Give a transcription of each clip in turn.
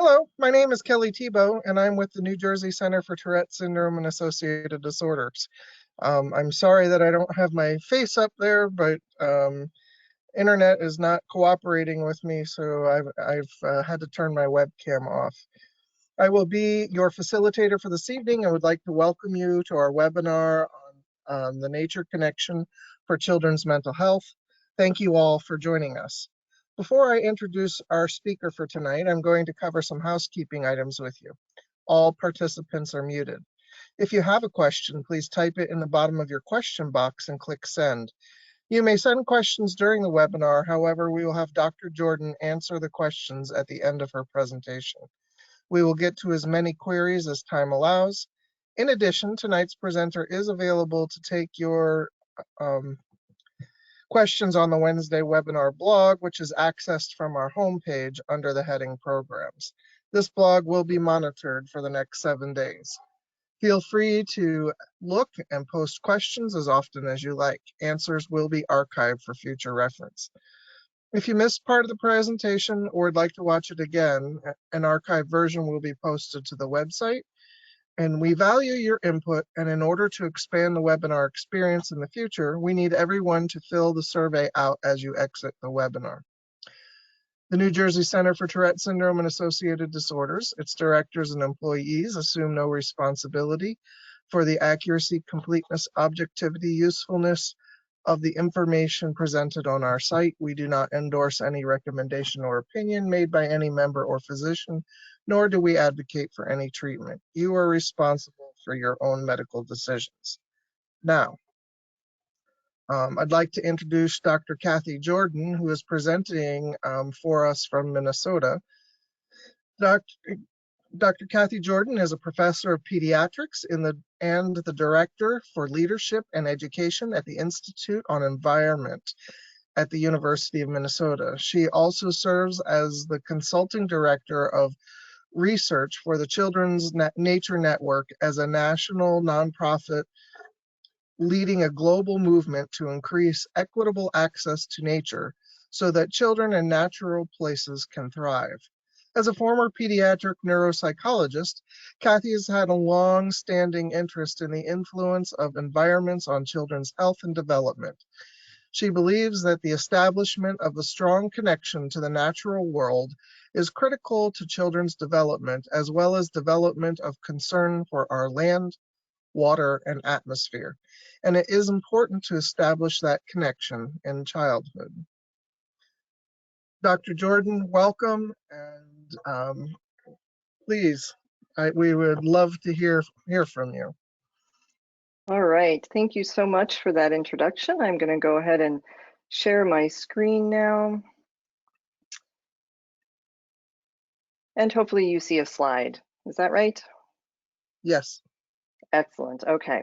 Hello, my name is Kelly Tebow, and I'm with the New Jersey Center for Tourette Syndrome and Associated Disorders. I'm sorry that I don't have my face up there, but internet is not cooperating with me, so I've had to turn my webcam off. I will be your facilitator for this evening. I would like to welcome you to our webinar on the nature connection for children's mental health. Thank you all for joining us. Before I introduce our speaker for tonight, I'm going to cover some housekeeping items with you. All participants are muted. If you have a question, please type it in the bottom of your question box and click send. You may send questions during the webinar. However, we will have Dr. Jordan answer the questions at the end of her presentation. We will get to as many queries as time allows. In addition, tonight's presenter is available to take your questions on the Wednesday webinar blog, which is accessed from our homepage under the heading Programs. This blog will be monitored for the next 7 days. Feel free to look and post questions as often as you like. Answers will be archived for future reference. If you missed part of the presentation or would like to watch it again, an archived version will be posted to the website. And we value your input, and in order to expand the webinar experience in the future, we need everyone to fill the survey out as you exit the webinar. The New Jersey Center for Tourette Syndrome and Associated Disorders, its directors and employees assume no responsibility for the accuracy, completeness, objectivity, usefulness of the information presented on our site. We do not endorse any recommendation or opinion made by any member or physician, nor do we advocate for any treatment. You are responsible for your own medical decisions. Now, I'd like to introduce Dr. Cathy Jordan, who is presenting for us from Minnesota. Dr. Cathy Jordan is a professor of pediatrics and the director for leadership and education at the Institute on Environment at the University of Minnesota. She also serves as the consulting director of research for the Children's Nature Network as a national nonprofit leading a global movement to increase equitable access to nature so that children in natural places can thrive. As a former pediatric neuropsychologist, Cathy has had a long-standing interest in the influence of environments on children's health and development. She believes that the establishment of a strong connection to the natural world is critical to children's development, as well as development of concern for our land, water, and atmosphere. And it is important to establish that connection in childhood. Dr. Jordan, welcome, and please, we would love to hear from you. All right, thank you so much for that introduction. I'm going to go ahead and share my screen now. And hopefully you see a slide. Is that right? Yes. Excellent. Okay.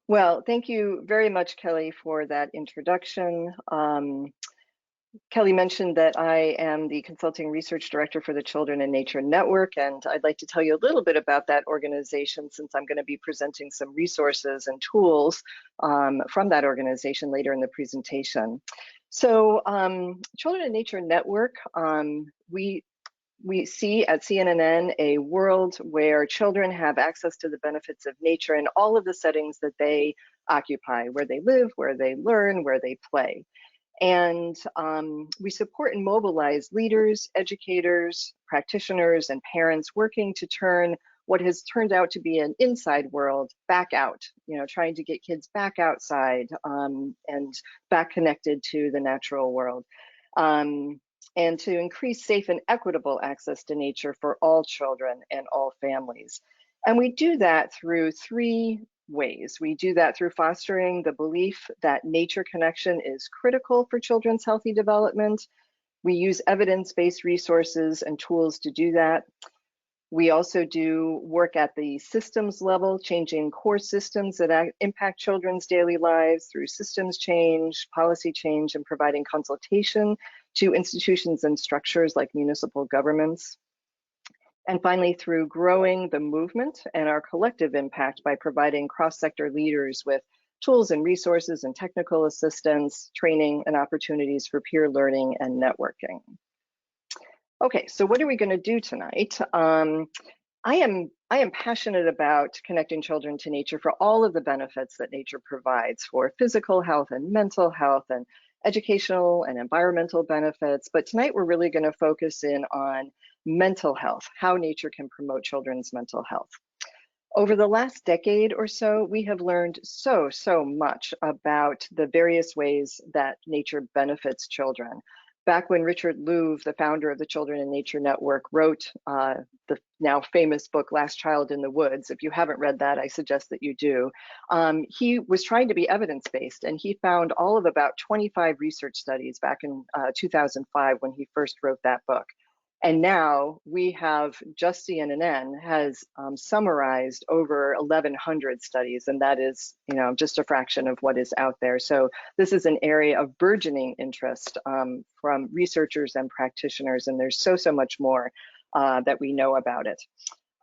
Well, thank you very much, Kelly, for that introduction. Kelly mentioned that I am the Consulting Research Director for the Children in Nature Network, and I'd like to tell you a little bit about that organization since I'm going to be presenting some resources and tools from that organization later in the presentation. So Children in Nature Network, we see at CNN a world where children have access to the benefits of nature in all of the settings that they occupy, where they live, where they learn, where they play. And we support and mobilize leaders, educators, practitioners, and parents working to turn what has turned out to be an inside world back out, trying to get kids back outside and back connected to the natural world. And to increase safe and equitable access to nature for all children and all families. And we do that through 3 ways. We do that through fostering the belief that nature connection is critical for children's healthy development. We use evidence-based resources and tools to do that. We also do work at the systems level, changing core systems that impact children's daily lives through systems change, policy change, and providing consultation to institutions and structures like municipal governments. And finally, through growing the movement and our collective impact by providing cross-sector leaders with tools and resources and technical assistance, training, and opportunities for peer learning and networking. Okay, so what are we going to do tonight? I am passionate about connecting children to nature for all of the benefits that nature provides for physical health and mental health and educational and environmental benefits. But tonight we're really going to focus in on mental health, how nature can promote children's mental health. Over the last decade or so, we have learned so much about the various ways that nature benefits children. Back when Richard Louv, the founder of the Children in Nature Network, wrote the now famous book, Last Child in the Woods, if you haven't read that, I suggest that you do. He was trying to be evidence-based, and he found all of about 25 research studies back in 2005 when he first wrote that book. And now we have just CNN has summarized over 1,100 studies, and that is, just a fraction of what is out there. So this is an area of burgeoning interest from researchers and practitioners, and there's so much more that we know about it.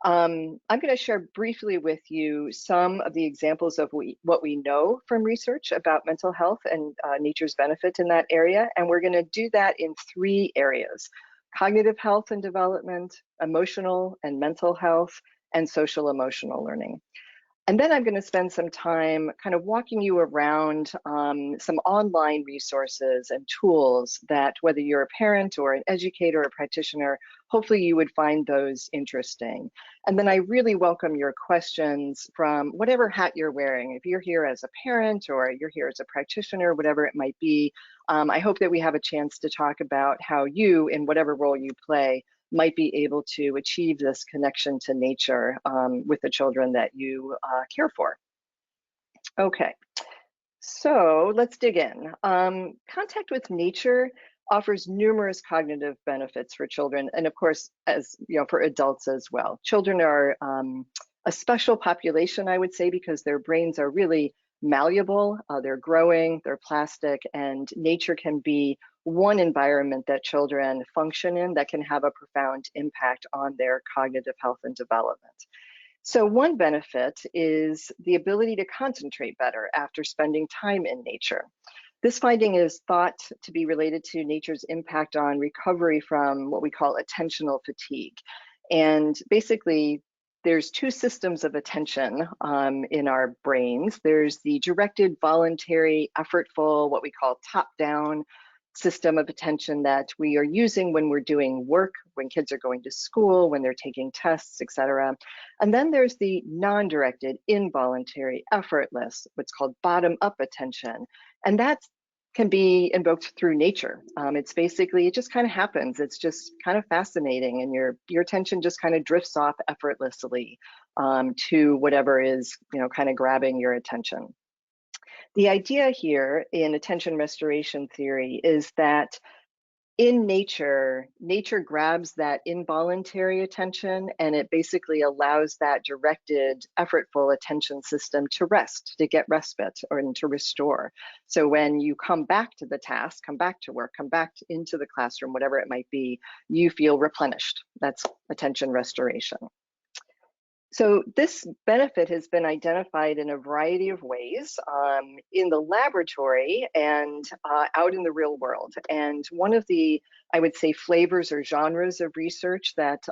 I'm going to share briefly with you some of the examples of what we know from research about mental health and nature's benefit in that area, and we're going to do that in 3 areas: cognitive health and development, emotional and mental health, and social emotional learning. And then I'm going to spend some time kind of walking you around some online resources and tools that, whether you're a parent or an educator or a practitioner, hopefully you would find those interesting. And then I really welcome your questions from whatever hat you're wearing. If you're here as a parent or you're here as a practitioner, whatever it might be, I hope that we have a chance to talk about how you, in whatever role you play, might be able to achieve this connection to nature with the children that you care for. Okay, so let's dig in. Contact with nature offers numerous cognitive benefits for children, and of course, as for adults as well. Children are a special population, I would say, because their brains are really malleable, they're growing, they're plastic, and nature can be one environment that children function in that can have a profound impact on their cognitive health and development. So one benefit is the ability to concentrate better after spending time in nature. This finding is thought to be related to nature's impact on recovery from what we call attentional fatigue. And basically, there's 2 systems of attention in our brains. There's the directed, voluntary, effortful, what we call top-down system of attention that we are using when we're doing work, when kids are going to school, when they're taking tests, etc. And then there's the non-directed, involuntary, effortless, what's called bottom-up attention. And that can be invoked through nature. It's basically, it just kind of happens. It's just kind of fascinating, and your attention just kind of drifts off effortlessly to whatever is, kind of grabbing your attention. The idea here in attention restoration theory is that in nature grabs that involuntary attention, and it basically allows that directed, effortful attention system to rest, to get respite, or to restore. So when you come back to the task, come back to work, come back into the classroom, whatever it might be, you feel replenished. That's attention restoration. So this benefit has been identified in a variety of ways in the laboratory and out in the real world. And one of the, I would say, flavors or genres of research that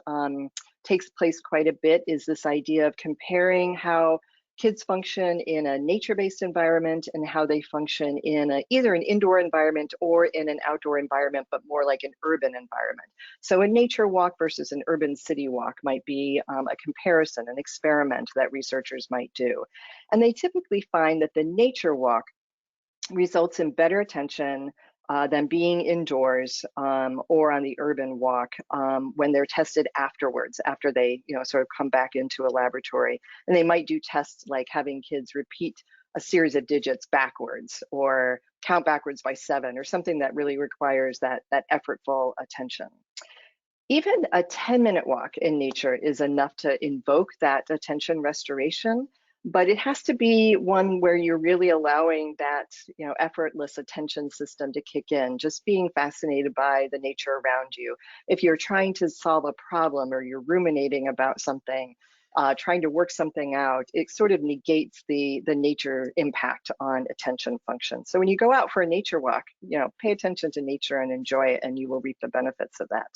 takes place quite a bit is this idea of comparing how kids function in a nature-based environment and how they function in either an indoor environment or in an outdoor environment, but more like an urban environment. So a nature walk versus an urban city walk might be a comparison, an experiment that researchers might do. And they typically find that the nature walk results in better attention than being indoors or on the urban walk when they're tested afterwards, after they sort of come back into a laboratory. And they might do tests like having kids repeat a series of digits backwards or count backwards by 7 or something that really requires that effortful attention. Even a 10-minute walk in nature is enough to invoke that attention restoration, but it has to be one where you're really allowing that effortless attention system to kick in, just being fascinated by the nature around you. If you're trying to solve a problem or you're ruminating about something, trying to work something out, it sort of negates the nature impact on attention function. So when you go out for a nature walk, pay attention to nature and enjoy it, and you will reap the benefits of that.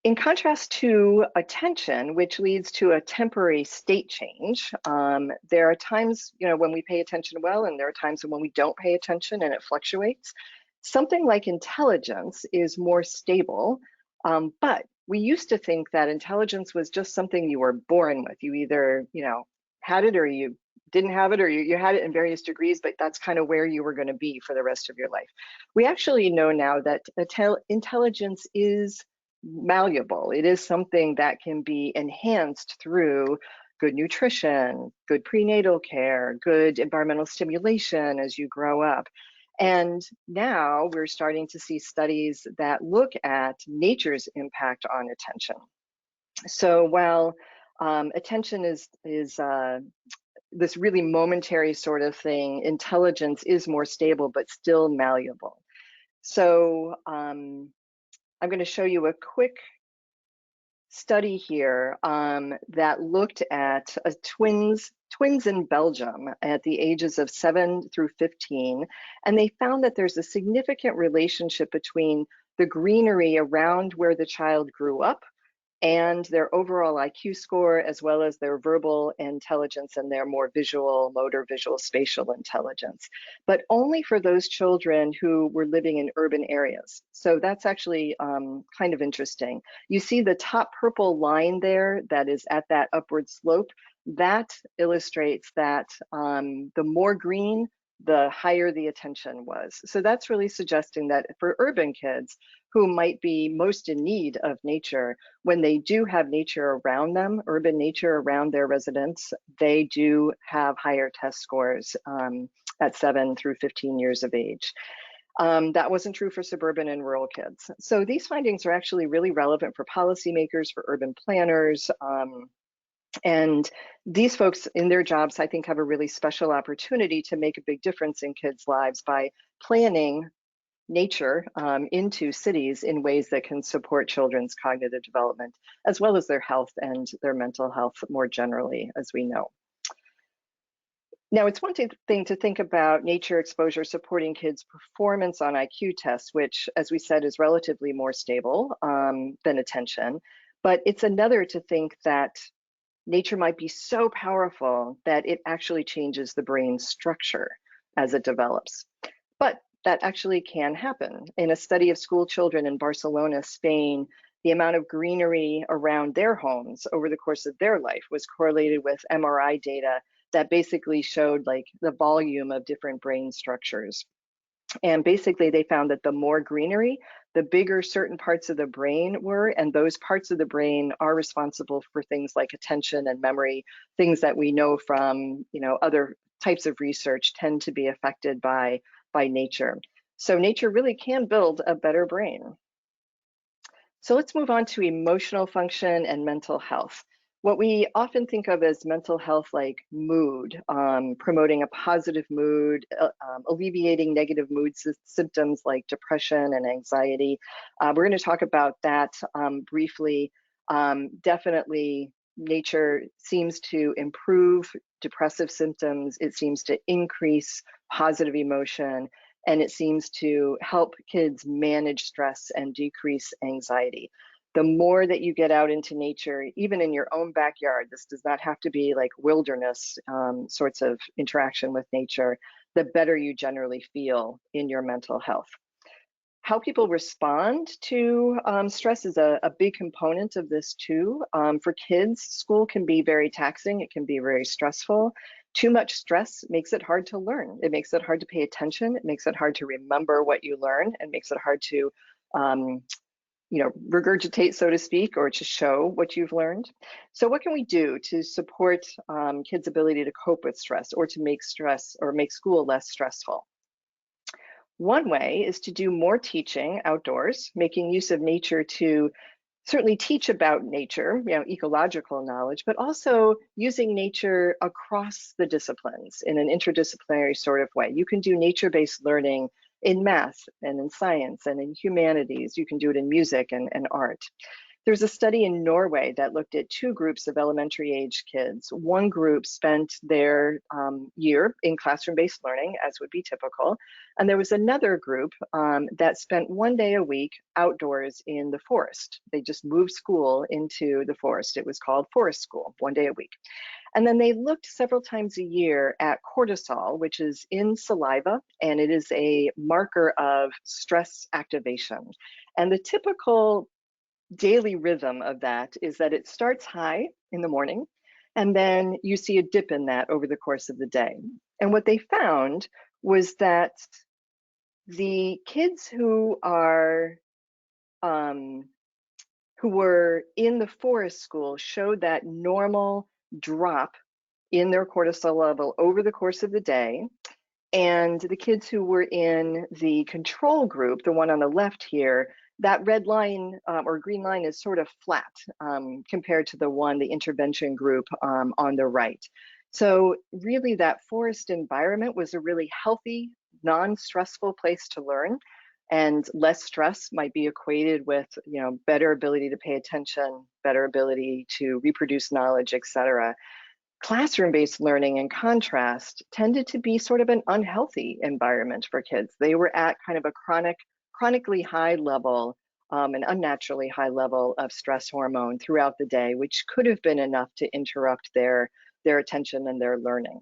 In contrast to attention, which leads to a temporary state change, there are times, when we pay attention well, and there are times when we don't pay attention and it fluctuates. Something like intelligence is more stable, but we used to think that intelligence was just something you were born with. You either, had it or you didn't have it, or you had it in various degrees, but that's kind of where you were going to be for the rest of your life. We actually know now that intelligence is malleable. It is something that can be enhanced through good nutrition, good prenatal care, good environmental stimulation as you grow up. And now we're starting to see studies that look at nature's impact on attention. So while attention is this really momentary sort of thing, intelligence is more stable but still malleable. So I'm going to show you a quick study here that looked at twins in Belgium at the ages of 7 through 15, and they found that there's a significant relationship between the greenery around where the child grew up and their overall IQ score, as well as their verbal intelligence and their more motor visual spatial intelligence, but only for those children who were living in urban areas. So that's actually kind of interesting. You see the top purple line there that is at that upward slope. That illustrates that the more green, the higher the attention was. So that's really suggesting that for urban kids who might be most in need of nature, when they do have nature around them, urban nature around their residence, they do have higher test scores at 7 through 15 years of age. That wasn't true for suburban and rural kids. So these findings are actually really relevant for policymakers, for urban planners, and these folks in their jobs, I think, have a really special opportunity to make a big difference in kids' lives by planning nature into cities in ways that can support children's cognitive development, as well as their health and their mental health more generally, as we know. Now, it's one thing to think about nature exposure supporting kids' performance on IQ tests, which, as we said, is relatively more stable than attention. But it's another to think that nature might be so powerful that it actually changes the brain's structure as it develops. But that actually can happen. In a study of school children in Barcelona, Spain, the amount of greenery around their homes over the course of their life was correlated with MRI data that basically showed like the volume of different brain structures. And basically they found that the more greenery, the bigger certain parts of the brain were, and those parts of the brain are responsible for things like attention and memory, things that we know from other types of research tend to be affected by nature. So nature really can build a better brain. So let's move on to emotional function and mental health. What we often think of as mental health, like mood, promoting a positive mood, alleviating negative mood symptoms like depression and anxiety. We're going to talk about that briefly. Definitely, nature seems to improve depressive symptoms. It seems to increase positive emotion, and it seems to help kids manage stress and decrease anxiety. The more that you get out into nature, even in your own backyard, this does not have to be like wilderness sorts of interaction with nature, the better you generally feel in your mental health. How people respond to stress is a big component of this too. For kids, school can be very taxing. It can be very stressful. Too much stress makes it hard to learn. It makes it hard to pay attention. It makes it hard to remember what you learn, and makes it hard to regurgitate, so to speak, or to show what you've learned. So what can we do to support kids' ability to cope with stress, or to make school less stressful? One way is to do more teaching outdoors, making use of nature to certainly teach about nature, ecological knowledge, but also using nature across the disciplines in an interdisciplinary sort of way. You can do nature-based learning in math and in science and in humanities. You can do it in music and art. There's a study in Norway that looked at two groups of elementary age kids. One group spent their year in classroom-based learning, as would be typical, and there was another group that spent 1 day a week outdoors in the forest. They just moved school into the forest. It was called forest school, 1 day a week. And then they looked several times a year at cortisol, which is in saliva, and it is a marker of stress activation. And the typical daily rhythm of that is that it starts high in the morning, and then you see a dip in that over the course of the day. And what they found was that the kids who were in the forest school showed that normal drop in their cortisol level over the course of the day. And the kids who were in the control group, the one on the left here, that red line or green line is sort of flat compared to the intervention group on the right. So really that forest environment was a really healthy, non-stressful place to learn, and less stress might be equated with, better ability to pay attention, better ability to reproduce knowledge, etc. Classroom-based learning, in contrast, tended to be sort of an unhealthy environment for kids. They were at kind of a chronically high level, an unnaturally high level of stress hormone throughout the day, which could have been enough to interrupt their attention and their learning.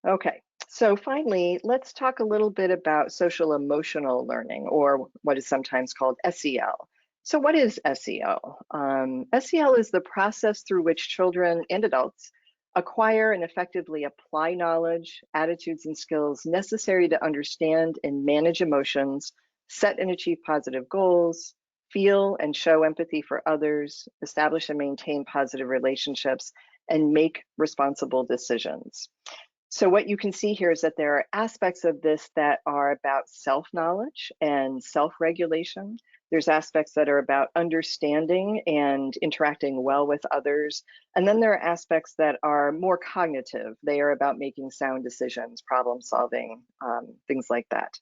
Okay, so finally, let's talk a little bit about social emotional learning, or what is sometimes called SEL. So what is SEL? SEL is the process through which children and adults acquire and effectively apply knowledge, attitudes, and skills necessary to understand and manage emotions, set and achieve positive goals, feel and show empathy for others, establish and maintain positive relationships, and make responsible decisions. So what you can see here is that there are aspects of this that are about self-knowledge and self-regulation. There's aspects that are about understanding and interacting well with others. And then there are aspects that are more cognitive. They are about making sound decisions, problem solving, things like that.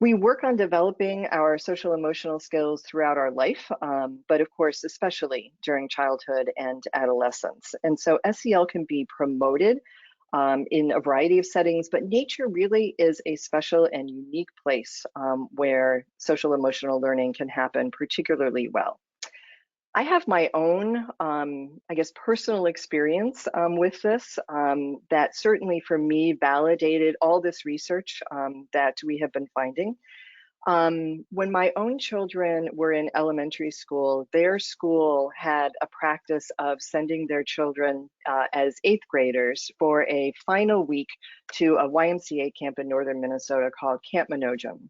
We work on developing our social emotional skills throughout our life, but of course, especially during childhood and adolescence. And so SEL can be promoted in a variety of settings, but nature really is a special and unique place where social emotional learning can happen particularly well. I have my own, personal experience with this that certainly for me validated all this research that we have been finding. When my own children were in elementary school, their school had a practice of sending their children as 8th graders for a final week to a YMCA camp in northern Minnesota called Camp Manojan.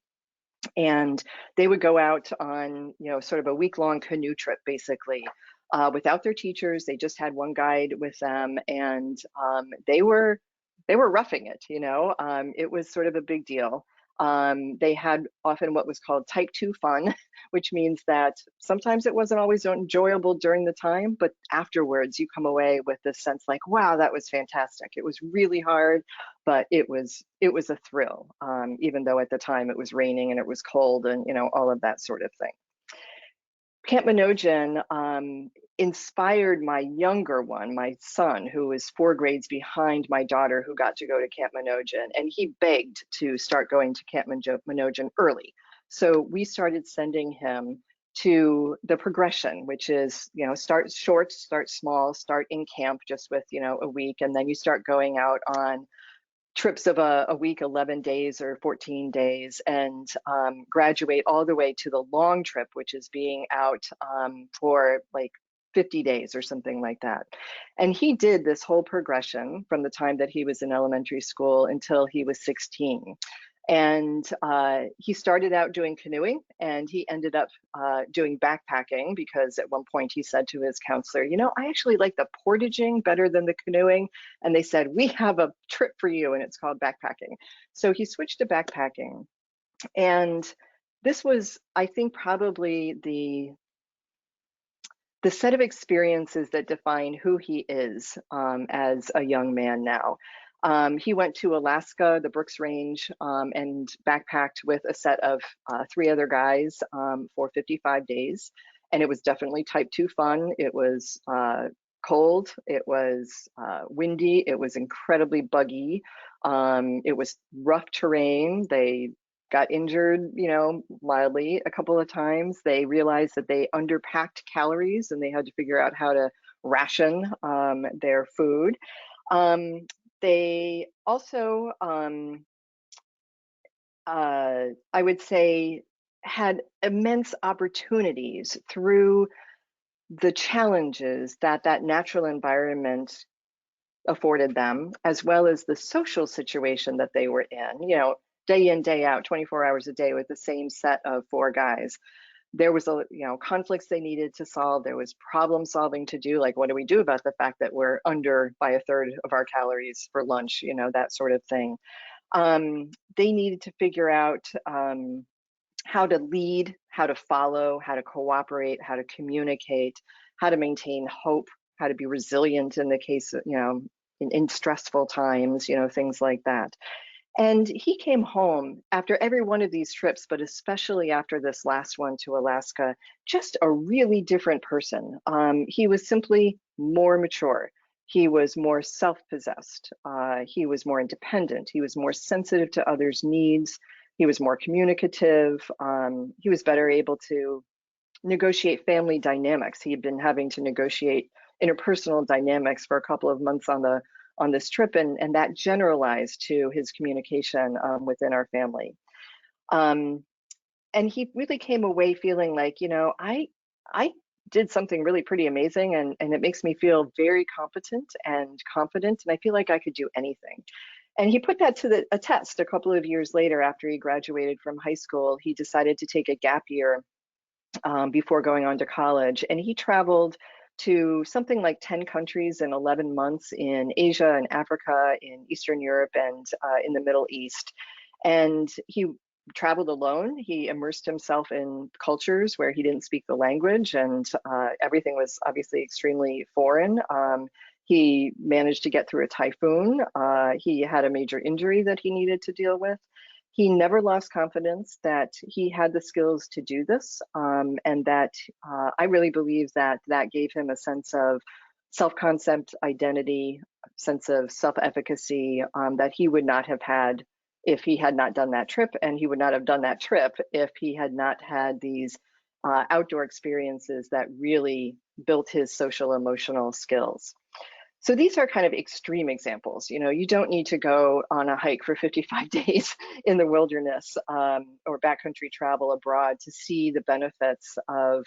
And they would go out on, sort of a week-long canoe trip, basically, without their teachers. They just had one guide with them, and they were roughing it. It was sort of a big deal. They had often what was called type 2 fun, which means that sometimes it wasn't always enjoyable during the time, but afterwards you come away with this sense like, wow, that was fantastic. It was really hard, but it was a thrill, even though at the time it was raining and it was cold and, all of that sort of thing. Camp Manojan inspired my younger one, my son, who was 4 grades behind my daughter who got to go to Camp Manojan, and he begged to start going to Camp Manojan early. So we started sending him to the progression, which is, start short, start small, start in camp just with, a week, and then you start going out on trips of a week, 11 days or 14 days, and graduate all the way to the long trip, which is being out for like 50 days or something like that. And he did this whole progression from the time that he was in elementary school until he was 16. And he started out doing canoeing, and he ended up doing backpacking, because at one point he said to his counselor, I actually like the portaging better than the canoeing. And they said, we have a trip for you, and it's called backpacking. So he switched to backpacking. And this was, I think, probably the set of experiences that define who he is as a young man now. He went to Alaska, the Brooks Range, and backpacked with a set of 3 other guys for 55 days. And it was definitely type 2 fun. It was cold, it was windy, it was incredibly buggy, it was rough terrain. They got injured, mildly a couple of times. They realized that they underpacked calories and they had to figure out how to ration their food. They also, I would say, had immense opportunities through the challenges that that natural environment afforded them, as well as the social situation that they were in, day in, day out, 24 hours a day with the same set of 4 guys. There was conflicts they needed to solve. There was problem solving to do, like what do we do about the fact that we're under by a third of our calories for lunch, that sort of thing. They needed to figure out how to lead, how to follow, how to cooperate, how to communicate, how to maintain hope, how to be resilient in the case of, in stressful times, things like that. And he came home after every one of these trips, but especially after this last one to Alaska, just a really different person. He was simply more mature. He was more self-possessed. He was more independent. He was more sensitive to others' needs. He was more communicative. He was better able to negotiate family dynamics. He had been having to negotiate interpersonal dynamics for a couple of months on this trip, and that generalized to his communication within our family. And he really came away feeling like, I did something really pretty amazing, and it makes me feel very competent and confident, and I feel like I could do anything. And he put that to a test a couple of years later. After he graduated from high school, he decided to take a gap year before going on to college, and he traveled to something like 10 countries in 11 months in Asia and Africa, in Eastern Europe, and in the Middle East. And he traveled alone. He immersed himself in cultures where he didn't speak the language, and everything was obviously extremely foreign. He managed to get through a typhoon. He had a major injury that he needed to deal with. He never lost confidence that he had the skills to do this, and that I really believe that that gave him a sense of self-concept, identity, sense of self-efficacy that he would not have had if he had not done that trip, and he would not have done that trip if he had not had these outdoor experiences that really built his social emotional skills. So these are kind of extreme examples. You don't need to go on a hike for 55 days in the wilderness or backcountry travel abroad to see the benefits of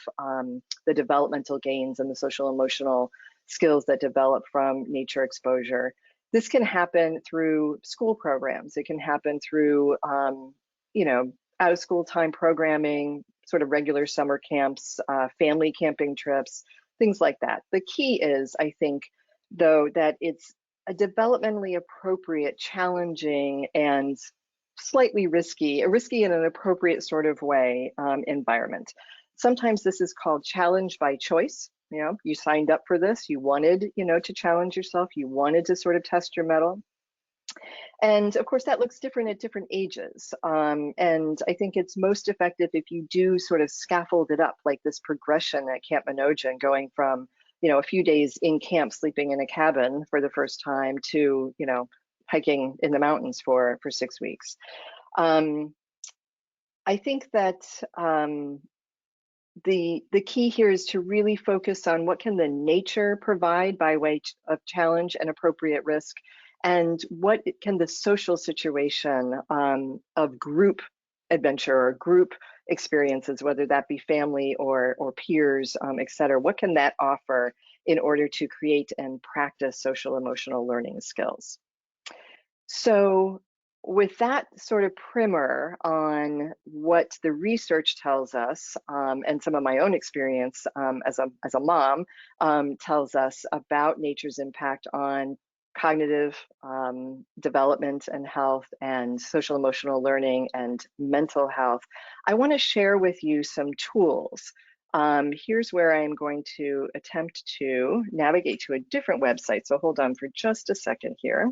the developmental gains and the social emotional skills that develop from nature exposure. This can happen through school programs. It can happen through, out of school time programming, sort of regular summer camps, family camping trips, things like that. The key is, I think, though, that it's a developmentally appropriate, challenging, and slightly risky in an appropriate sort of way environment. Sometimes this is called challenge by choice. You signed up for this, you wanted, to challenge yourself, you wanted to sort of test your mettle. And of course, that looks different at different ages. And I think it's most effective if you do sort of scaffold it up, like this progression at Camp Manojan, going from a few days in camp, sleeping in a cabin for the first time, to hiking in the mountains for 6 weeks. I think that the key here is to really focus on what can the nature provide by way of challenge and appropriate risk, and what can the social situation of group adventure or group experiences, whether that be family or peers, et cetera, what can that offer in order to create and practice social emotional learning skills? So with that sort of primer on what the research tells us, and some of my own experience as a mom tells us about nature's impact on cognitive development and health, and social emotional learning and mental health, I want to share with you some tools. Here's where I'm going to attempt to navigate to a different website. So hold on for just a second here.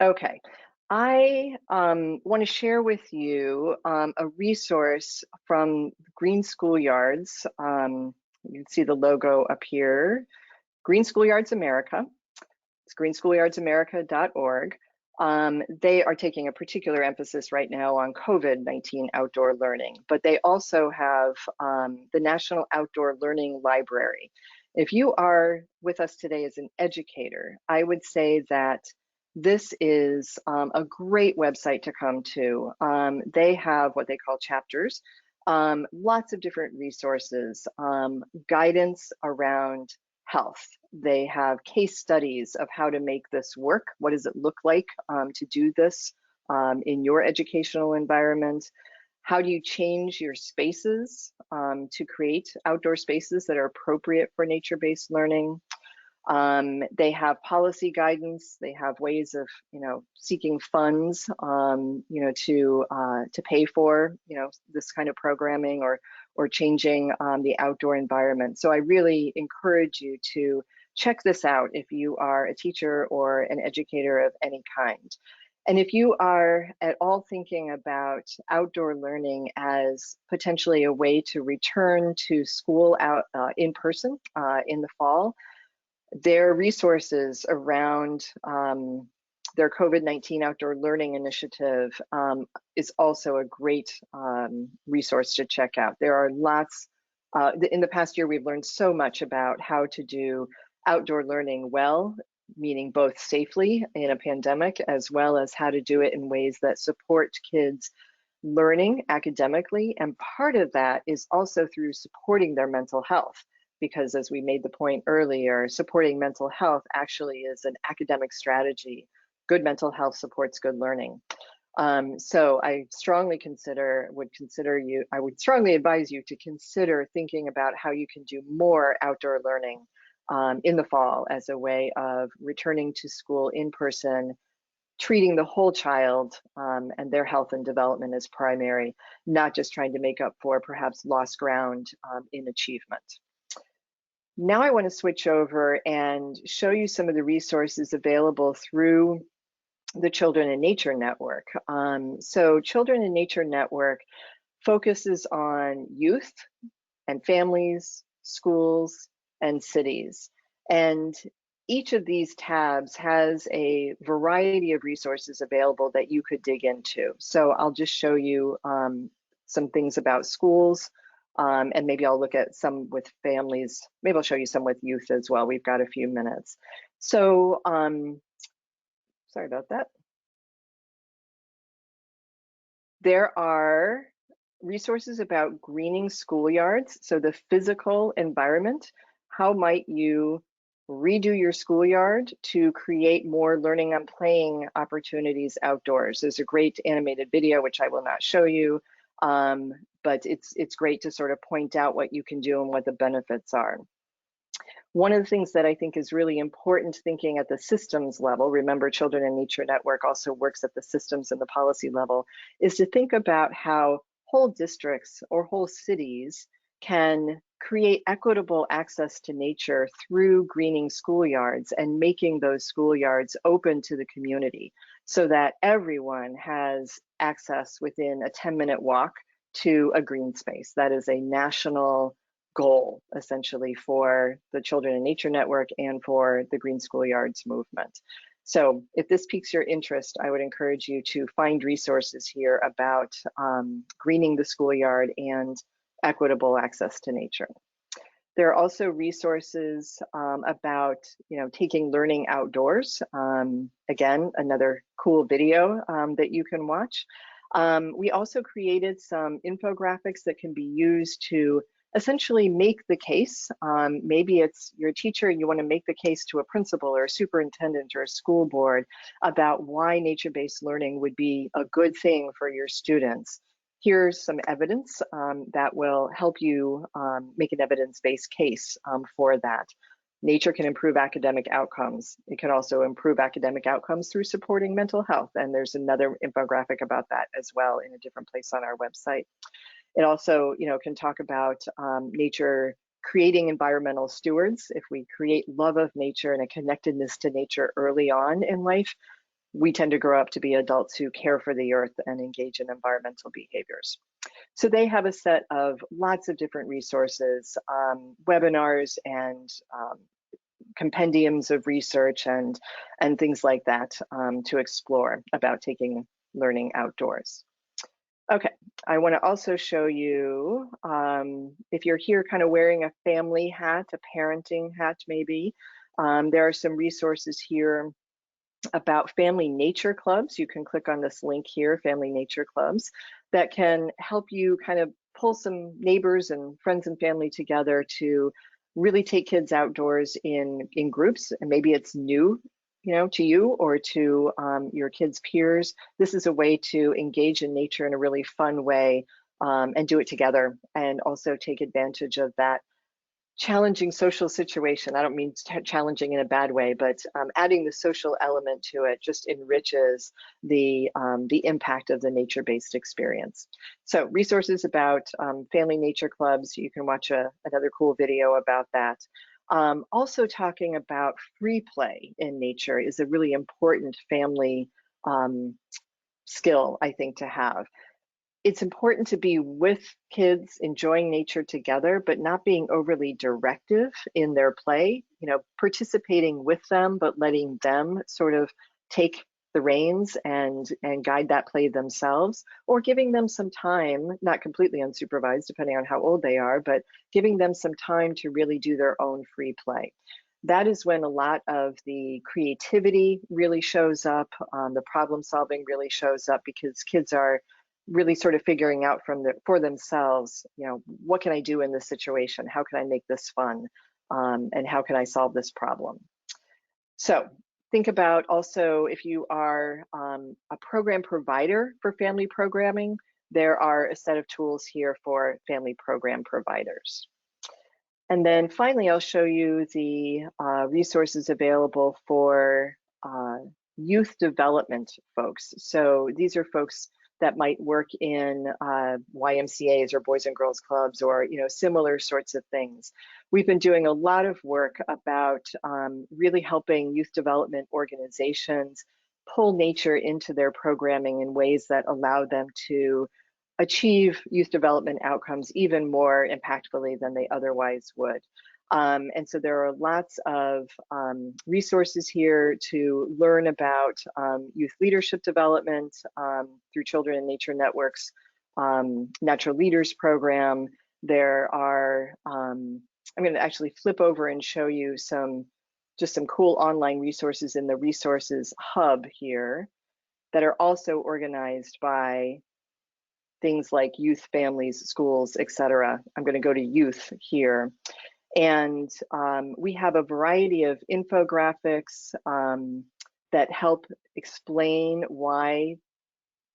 Okay, I want to share with you a resource from Green Schoolyards. You can see the logo up here, Green Schoolyards America. It's greenschoolyardsamerica.org. They are taking a particular emphasis right now on COVID-19 outdoor learning, but they also have the National Outdoor Learning Library. If you are with us today as an educator, I would say that this is a great website to come to. They have what they call chapters, lots of different resources, guidance around health. They have case studies of how to make this work. What does it look like to do this in your educational environment? How do you change your spaces to create outdoor spaces that are appropriate for nature-based learning? They have policy guidance. They have ways of, seeking funds, to pay for, this kind of programming or changing the outdoor environment. So I really encourage you to check this out if you are a teacher or an educator of any kind. And if you are at all thinking about outdoor learning as potentially a way to return to school out in person in the fall, their resources around their COVID-19 outdoor learning initiative is also a great resource to check out. There are lots, in the past year, we've learned so much about how to do outdoor learning well, meaning both safely in a pandemic, as well as how to do it in ways that support kids learning academically. And part of that is also through supporting their mental health, because as we made the point earlier, supporting mental health actually is an academic strategy. Good mental health supports good learning. So I strongly I would strongly advise you to consider thinking about how you can do more outdoor learning in the fall as a way of returning to school in person, treating the whole child and their health and development as primary, not just trying to make up for perhaps lost ground in achievement. Now I want to switch over and show you some of the resources available through the Children in Nature Network. So Children in Nature Network focuses on youth and families, schools, and cities. And each of these tabs has a variety of resources available that you could dig into. So I'll just show you some things about schools, and maybe I'll look at some with families. Maybe I'll show you some with youth as well. We've got a few minutes. So sorry about that. There are resources about greening schoolyards. So the physical environment, how might you redo your schoolyard to create more learning and playing opportunities outdoors? There's a great animated video, which I will not show you, but it's great to sort of point out what you can do and what the benefits are. One of the things that I think is really important thinking at the systems level, remember Children in Nature Network also works at the systems and the policy level, is to think about how whole districts or whole cities can create equitable access to nature through greening schoolyards and making those schoolyards open to the community so that everyone has access within a 10-minute walk to a green space. That is a national goal, essentially, for the Children in Nature Network and for the Green Schoolyards movement. So if this piques your interest, I would encourage you to find resources here about greening the schoolyard and equitable access to nature. There are also resources about taking learning outdoors. Again, another cool video that you can watch. We also created some infographics that can be used to essentially make the case. Maybe it's your teacher and you want to make the case to a principal or a superintendent or a school board about why nature-based learning would be a good thing for your students. Here's some evidence that will help you make an evidence-based case for that. Nature can improve academic outcomes. It can also improve academic outcomes through supporting mental health. And there's another infographic about that as well in a different place on our website. It also, can talk about nature creating environmental stewards. If we create love of nature and a connectedness to nature early on in life, we tend to grow up to be adults who care for the earth and engage in environmental behaviors. So they have a set of lots of different resources, webinars and compendiums of research and things like that to explore about taking learning outdoors. Okay, I want to also show you, if you're here kind of wearing a family hat, a parenting hat maybe, there are some resources here about family nature clubs. You can click on this link here, family nature clubs, that can help you kind of pull some neighbors and friends and family together to really take kids outdoors in groups. And maybe it's new, to you or to your kids' peers. This is a way to engage in nature in a really fun way and do it together, and also take advantage of that challenging social situation. I don't mean challenging in a bad way, but adding the social element to it just enriches the impact of the nature-based experience. So resources about family nature clubs, you can watch another cool video about that. Also talking about free play in nature is a really important family skill, I think, to have. It's important to be with kids enjoying nature together, but not being overly directive in their play, participating with them, but letting them sort of take the reins and guide that play themselves, or giving them some time, not completely unsupervised, depending on how old they are, but giving them some time to really do their own free play. That is when a lot of the creativity really shows up, the problem solving really shows up, because kids are really sort of figuring out for themselves, what can I do in this situation? How can I make this fun? And how can I solve this problem? So think about also, if you are a program provider for family programming, there are a set of tools here for family program providers. And then finally, I'll show you the resources available for youth development folks. So these are folks that might work in YMCAs or Boys and Girls Clubs, or similar sorts of things. We've been doing a lot of work about really helping youth development organizations pull nature into their programming in ways that allow them to achieve youth development outcomes even more impactfully than they otherwise would. And so there are lots of resources here to learn about youth leadership development through Children in Nature Network's Natural Leaders program. There are, I'm going to actually flip over and show you some cool online resources in the resources hub here that are also organized by things like youth, families, schools, etc. I'm going to go to youth here. And we have a variety of infographics that help explain why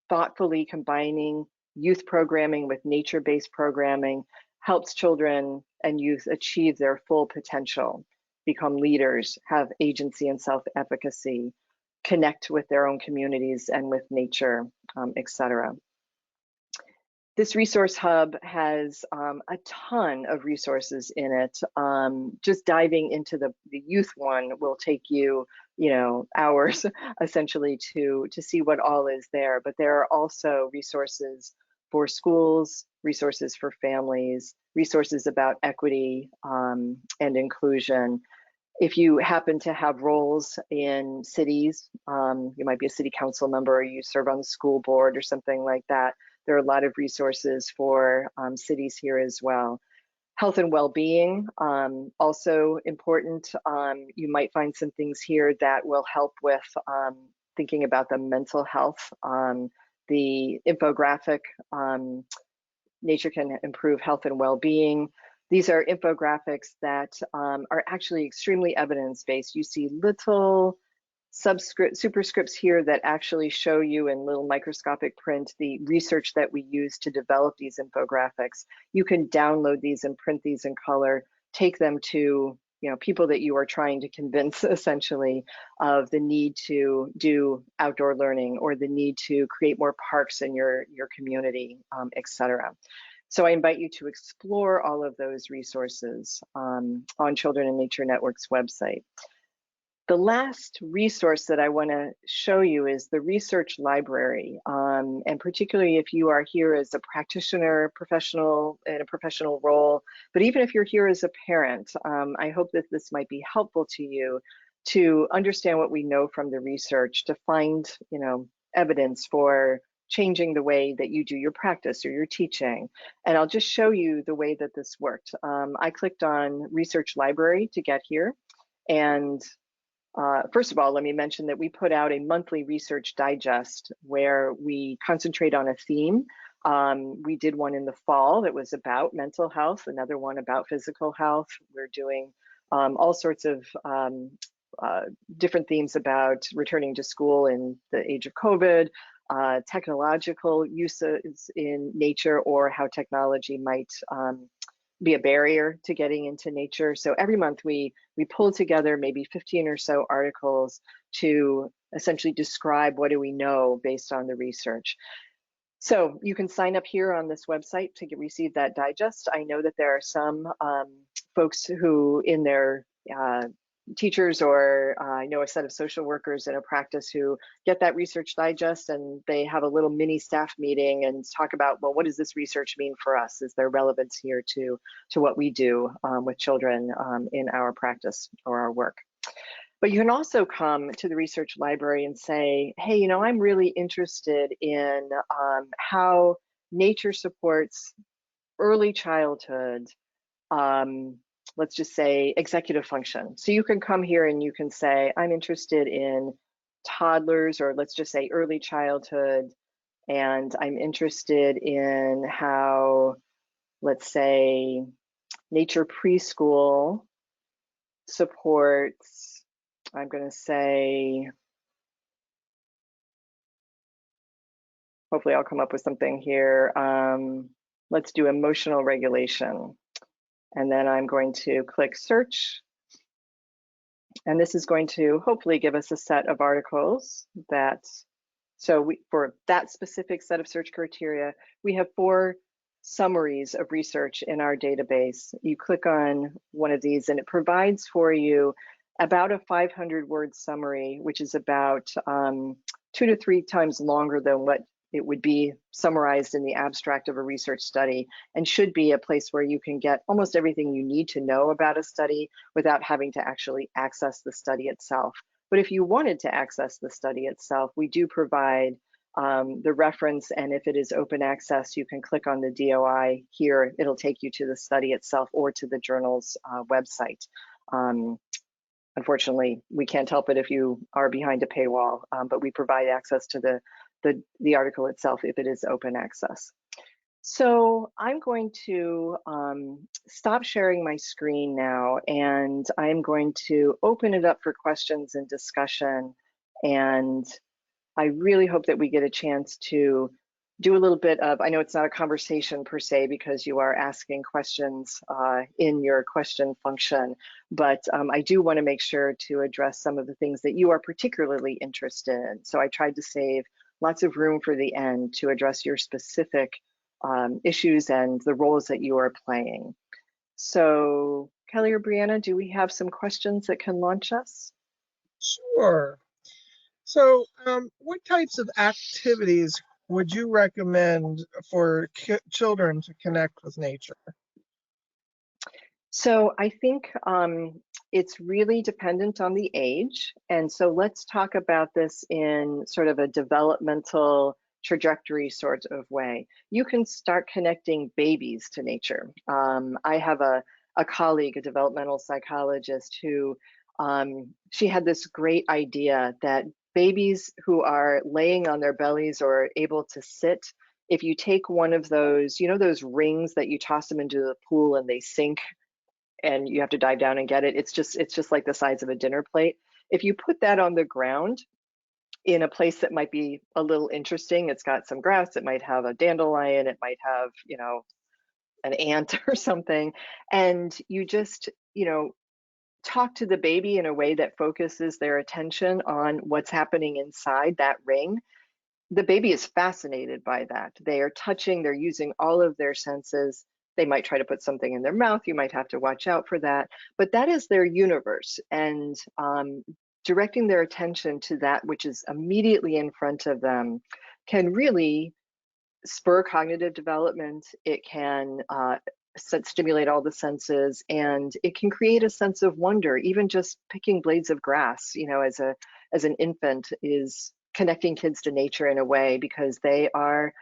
thoughtfully combining youth programming with nature-based programming helps children and youth achieve their full potential, become leaders, have agency and self-efficacy, connect with their own communities and with nature, etc. This resource hub has a ton of resources in it. Just diving into the youth one will take you, hours essentially to see what all is there. But there are also resources for schools, resources for families, resources about equity and inclusion. If you happen to have roles in cities, you might be a city council member, or you serve on the school board or something like that. There are a lot of resources for cities here as well. Health and well-being, also important. You might find some things here that will help with thinking about the mental health. The infographic, Nature Can Improve Health and Well-being. These are infographics that are actually extremely evidence-based. You see little superscripts here that actually show you in little microscopic print the research that we use to develop these infographics. You can download these and print these in color, take them to people that you are trying to convince essentially of the need to do outdoor learning, or the need to create more parks in your community, etc. So I invite you to explore all of those resources on Children in Nature Network's website. The last resource that I want to show you is the research library, and particularly if you are here as a practitioner, professional in a professional role, but even if you're here as a parent, I hope that this might be helpful to you to understand what we know from the research, to find, evidence for changing the way that you do your practice or your teaching. And I'll just show you the way that this worked. I clicked on Research Library to get here. And first of all, let me mention that we put out a monthly research digest where we concentrate on a theme. We did one in the fall that was about mental health, another one about physical health. We're doing all sorts of different themes about returning to school in the age of COVID, technological uses in nature, or how technology might be a barrier to getting into nature. So every month we pull together maybe 15 or so articles to essentially describe what do we know based on the research. So you can sign up here on this website to receive that digest. I know that there are some folks who in their teachers, or I know a set of social workers in a practice who get that research digest and they have a little mini staff meeting and talk about, well, what does this research mean for us? Is there relevance here to what we do with children in our practice or our work? But you can also come to the research library and say, hey, I'm really interested in how nature supports early childhood, let's just say executive function. So you can come here and you can say, I'm interested in toddlers, or let's just say early childhood, and I'm interested in how, let's say, nature preschool supports, I'm going to say, hopefully I'll come up with something here. Let's do emotional regulation. And then I'm going to click search. And this is going to hopefully give us a set of articles that, for that specific set of search criteria, we have 4 summaries of research in our database. You click on one of these and it provides for you about a 500-word summary, which is about 2 to 3 times longer than what it would be summarized in the abstract of a research study, and should be a place where you can get almost everything you need to know about a study without having to actually access the study itself. But if you wanted to access the study itself, we do provide the reference, and if it is open access, you can click on the DOI here. It'll take you to the study itself or to the journal's website. Unfortunately, we can't help it if you are behind a paywall, but we provide access to the article itself if it is open access. So I'm going to stop sharing my screen now, and I'm going to open it up for questions and discussion. And I really hope that we get a chance to do a little bit of, I know it's not a conversation per se because you are asking questions in your question function, but I do want to make sure to address some of the things that you are particularly interested in. So I tried to save lots of room for the end to address your specific issues and the roles that you are playing. So Kelly or Brianna, do we have some questions that can launch us? Sure. So what types of activities would you recommend for children to connect with nature? So I think it's really dependent on the age. And so let's talk about this in sort of a developmental trajectory sort of way. You can start connecting babies to nature. I have a colleague, a developmental psychologist, who she had this great idea that babies who are laying on their bellies or able to sit, if you take one of those, those rings that you toss them into the pool and they sink and you have to dive down and get it, it's just like the size of a dinner plate. If you put that on the ground in a place that might be a little interesting, it's got some grass, it might have a dandelion, it might have, an ant or something, and you just, talk to the baby in a way that focuses their attention on what's happening inside that ring, the baby is fascinated by that. They are touching, they're using all of their senses. They might try to put something in their mouth. You might have to watch out for that, but that is their universe. And directing their attention to that which is immediately in front of them can really spur cognitive development. It can stimulate all the senses, and it can create a sense of wonder. Even just picking blades of grass, as an infant, is connecting kids to nature in a way, because they are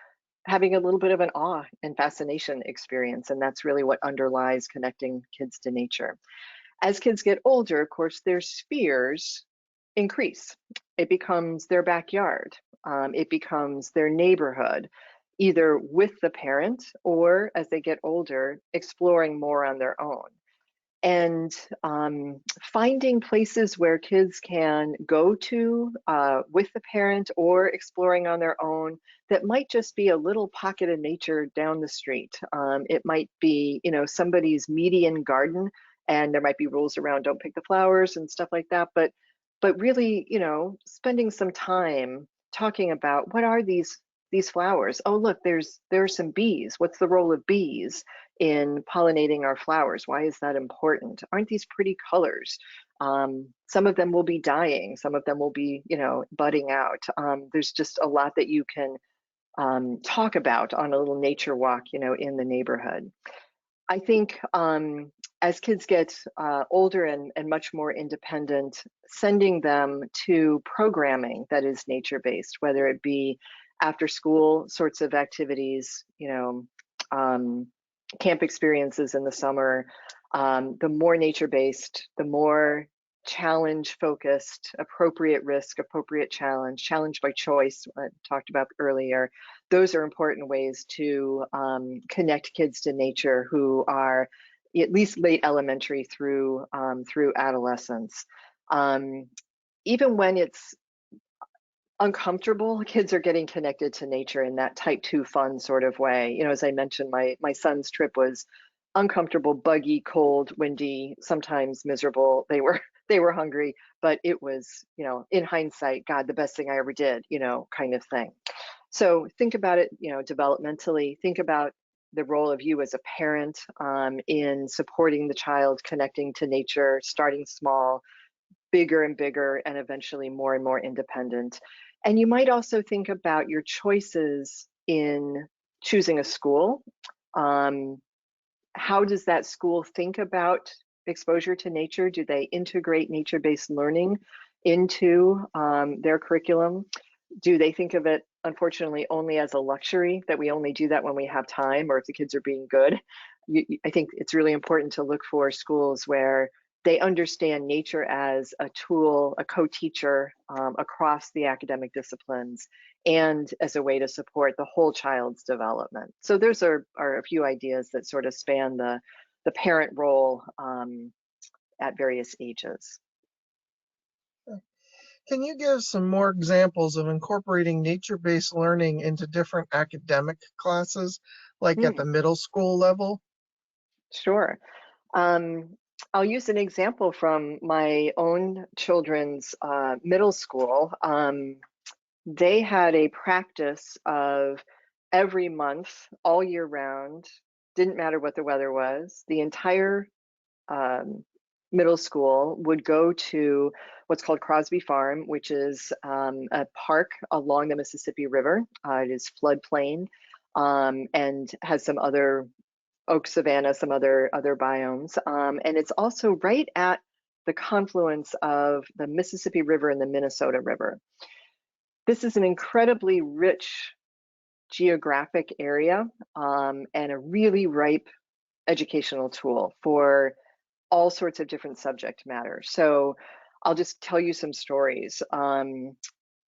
having a little bit of an awe and fascination experience, and that's really what underlies connecting kids to nature. As kids get older, of course, their spheres increase. It becomes their backyard. It becomes their neighborhood, either with the parent or, as they get older, exploring more on their own. And finding places where kids can go to with the parent or exploring on their own, that might just be a little pocket of nature down the street. It might be, somebody's median garden, and there might be rules around don't pick the flowers and stuff like that. But really, spending some time talking about, what are these flowers? Oh, look, there are some bees. What's the role of bees in pollinating our flowers? Why is that important? Aren't these pretty colors? Some of them will be dying. Some of them will be, budding out. There's just a lot that you can talk about on a little nature walk, in the neighborhood. I think as kids get older and much more independent, sending them to programming that is nature-based, whether it be after school sorts of activities, camp experiences in the summer, the more nature-based, the more challenge-focused, appropriate risk, appropriate challenge by choice, I talked about earlier. Those are important ways to connect kids to nature who are at least late elementary through adolescence. Even when it's uncomfortable, kids are getting connected to nature in that type 2 fun sort of way. As I mentioned, my son's trip was uncomfortable, buggy, cold, windy, sometimes miserable. They were hungry, but it was, in hindsight, God, the best thing I ever did, kind of thing. So think about it, developmentally. Think about the role of you as a parent in supporting the child connecting to nature, starting small, bigger and bigger, and eventually more and more independent. And you might also think about your choices in choosing a school. How does that school think about exposure to nature? Do they integrate nature-based learning into their curriculum? Do they think of it, unfortunately, only as a luxury, that we only do that when we have time or if the kids are being good? I think it's really important to look for schools where they understand nature as a tool, a co-teacher across the academic disciplines, and as a way to support the whole child's development. So those are a few ideas that sort of span the parent role at various ages. Can you give some more examples of incorporating nature-based learning into different academic classes, like at the middle school level? Sure. I'll use an example from my own children's middle school. They had a practice of every month, all year round, didn't matter what the weather was, the entire middle school would go to what's called Crosby Farm, which is a park along the Mississippi River. It is floodplain and has some other oak savanna, some other biomes. And it's also right at the confluence of the Mississippi River and the Minnesota River. This is an incredibly rich geographic area and a really ripe educational tool for all sorts of different subject matter. So I'll just tell you some stories.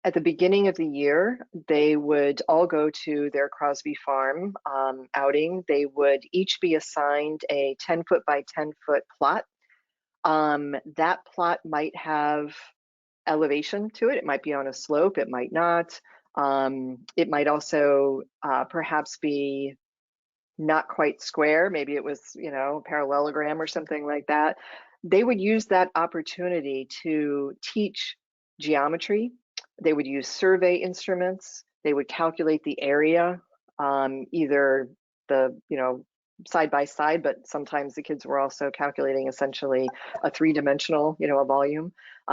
At the beginning of the year, they would all go to their Crosby Farm outing. They would each be assigned a 10-foot by 10-foot plot. That plot might have elevation to it. It might be on a slope, it might not. It might also perhaps be not quite square. Maybe it was, parallelogram or something like that. They would use that opportunity to teach geometry. They would use survey instruments. They would calculate the area, either the side by side, but sometimes the kids were also calculating essentially a three-dimensional, a volume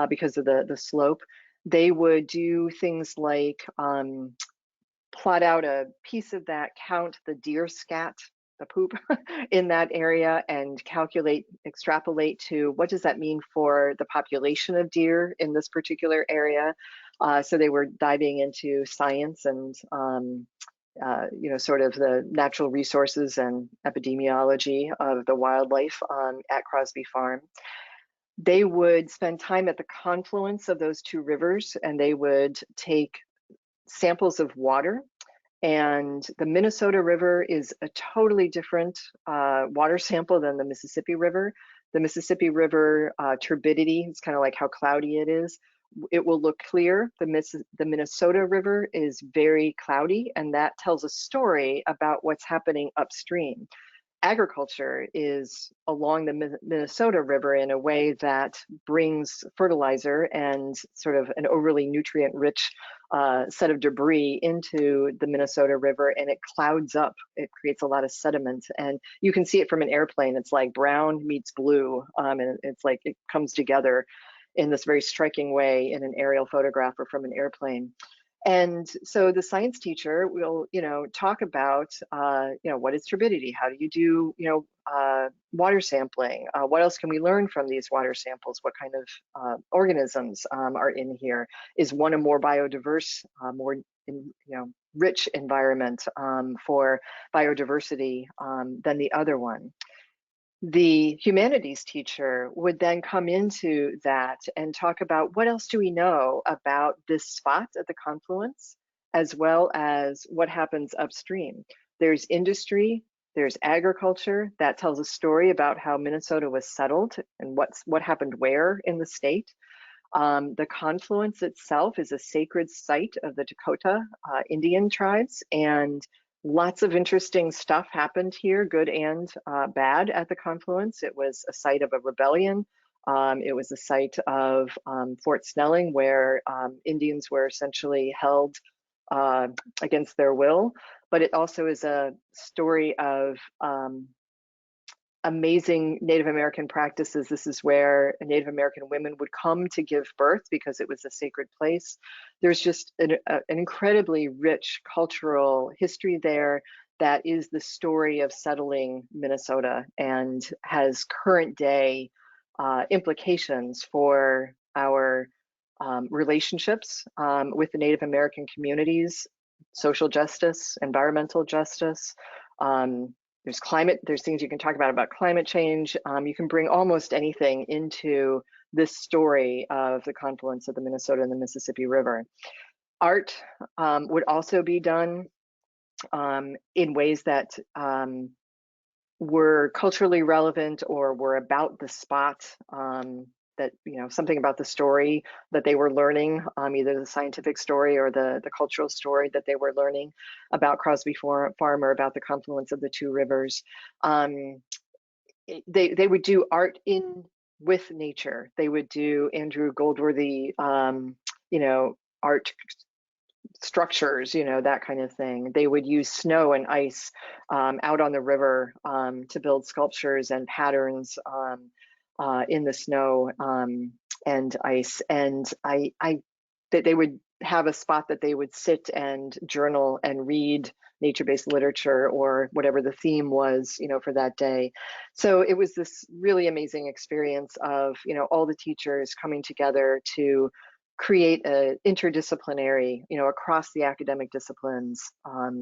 because of the slope. They would do things like plot out a piece of that, count the deer scat, the poop in that area, and extrapolate to what does that mean for the population of deer in this particular area. So they were diving into science and sort of the natural resources and epidemiology of the wildlife at Crosby Farm. They would spend time at the confluence of those two rivers, and they would take samples of water. And the Minnesota River is a totally different water sample than the Mississippi River. The Mississippi River turbidity, it's kind of like how cloudy it is. It will look clear. The Minnesota River is very cloudy, and that tells a story about what's happening upstream. Agriculture is along the Minnesota River in a way that brings fertilizer and sort of an overly nutrient-rich set of debris into the Minnesota River, and it clouds up. It creates a lot of sediment, and you can see it from an airplane. It's like brown meets blue, and it's like it comes together in this very striking way in an aerial photograph or from an airplane. And so the science teacher will, talk about, what is turbidity? How do you do, water sampling? What else can we learn from these water samples? What kind of organisms are in here? Is one a more biodiverse, more, rich environment for biodiversity than the other one? The humanities teacher would then come into that and talk about what else do we know about this spot at the confluence, as well as what happens upstream. There's industry, there's agriculture that tells a story about how Minnesota was settled and what happened where in the state. The confluence itself is a sacred site of the Dakota Indian tribes, and lots of interesting stuff happened here, good and bad, at the confluence. It was a site of a rebellion. It was a site of Fort Snelling, where Indians were essentially held against their will. But it also is a story of amazing Native American practices. This is where Native American women would come to give birth because it was a sacred place. There's just an incredibly rich cultural history there that is the story of settling Minnesota and has current day implications for our relationships with the Native American communities, social justice, environmental justice. There's things you can talk about climate change. You can bring almost anything into this story of the confluence of the Minnesota and the Mississippi River. Art would also be done in ways that were culturally relevant or were about the spot, that, something about the story that they were learning, either the scientific story or the cultural story that they were learning about Crosby Farm or about the confluence of the two rivers. They would do art with nature. They would do Andrew Goldworthy, art structures, that kind of thing. They would use snow and ice out on the river to build sculptures and patterns in the snow and ice. And that they would have a spot that they would sit and journal and read nature-based literature or whatever the theme was, for that day. So it was this really amazing experience of, all the teachers coming together to create an interdisciplinary, across the academic disciplines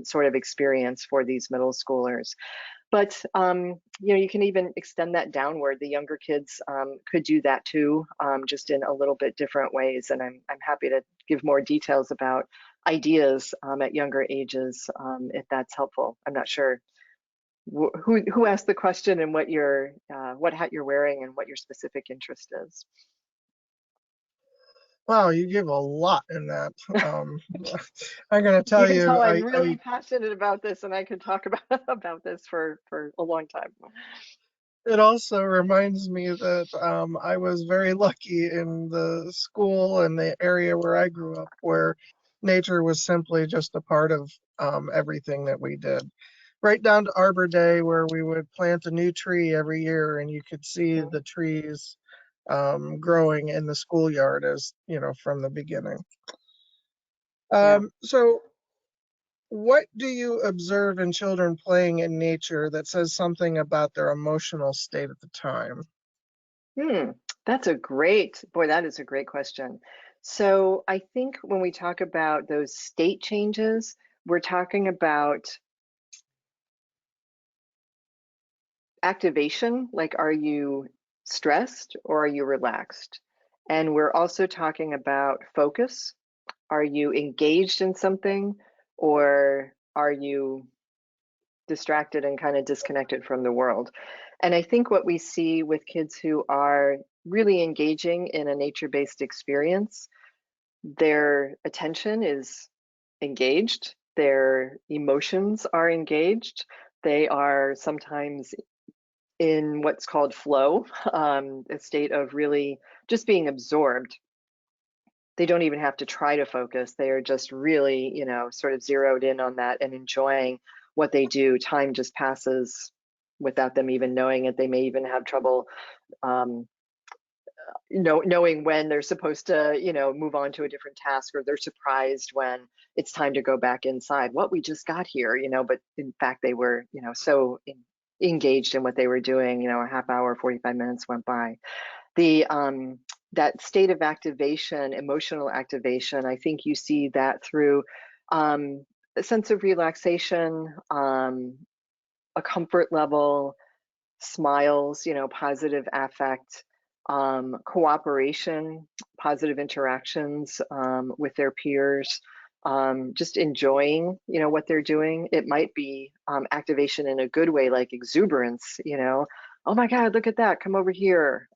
sort of experience for these middle schoolers. But you can even extend that downward. The younger kids could do that too, just in a little bit different ways. And I'm happy to give more details about ideas at younger ages if that's helpful. I'm not sure who asked the question and what hat you're wearing and what your specific interest is. Wow, you give a lot in that. I'm going to tell You can tell you, I'm really passionate about this, and I could talk about this for a long time. it also reminds me that I was very lucky in the school and the area where I grew up, where nature was simply just a part of everything that we did. right down to Arbor Day, where we would plant a new tree every year, and you could see Mhm. the trees growing in the schoolyard, as you know, from the beginning. Yeah. So what do you observe in children playing in nature that says something about their emotional state at the time? Hmm. That's a great, boy, that is a great question. So I think when we talk about those state changes, we're talking about activation, like are you stressed or are you relaxed? And we're also talking about focus. Are you engaged in something or are you distracted and kind of disconnected from the world? And I think what we see with kids who are really engaging in a nature-based experience, their attention is engaged, their emotions are engaged, they are sometimes in what's called flow, a state of really just being absorbed. They don't even have to try to focus. They are just really, sort of zeroed in on that and enjoying what they do. Time just passes without them even knowing it. They may even have trouble um, knowing when they're supposed to, move on to a different task, or they're surprised when it's time to go back inside. What, we just got here, but in fact they were, so engaged in what they were doing. A half hour, 45 minutes went by. The that state of activation, emotional activation, I think you see that through a sense of relaxation, a comfort level, smiles, positive affect, cooperation, positive interactions with their peers, just enjoying, what they're doing. It might be activation in a good way, like exuberance, oh my God, look at that, come over here.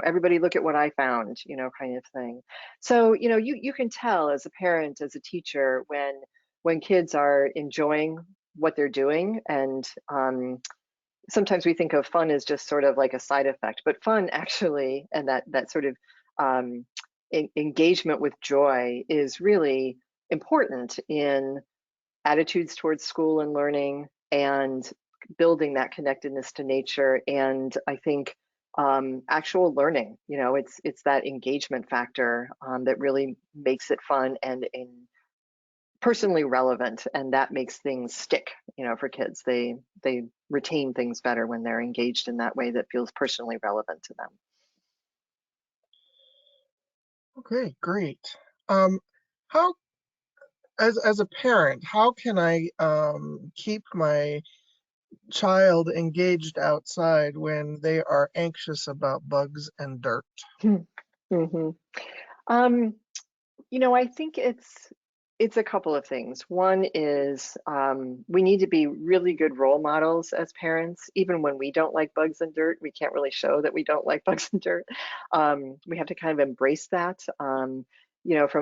Everybody look at what I found, kind of thing. So, you can tell as a parent, as a teacher, when kids are enjoying what they're doing, and sometimes we think of fun as just sort of like a side effect, but fun actually, and that sort of um, engagement with joy is really important in attitudes towards school and learning, and building that connectedness to nature. And I think actual learning, it's that engagement factor that really makes it fun and personally relevant, and that makes things stick, for kids. They retain things better when they're engaged in that way that feels personally relevant to them. Okay, great. Um, how, as a parent, how can I keep my child engaged outside when they are anxious about bugs and dirt? Mm-hmm. um, I think it's a couple of things. One is we need to be really good role models as parents. Even when we don't like bugs and dirt, we can't really show that we don't like bugs and dirt. We have to kind of embrace that, from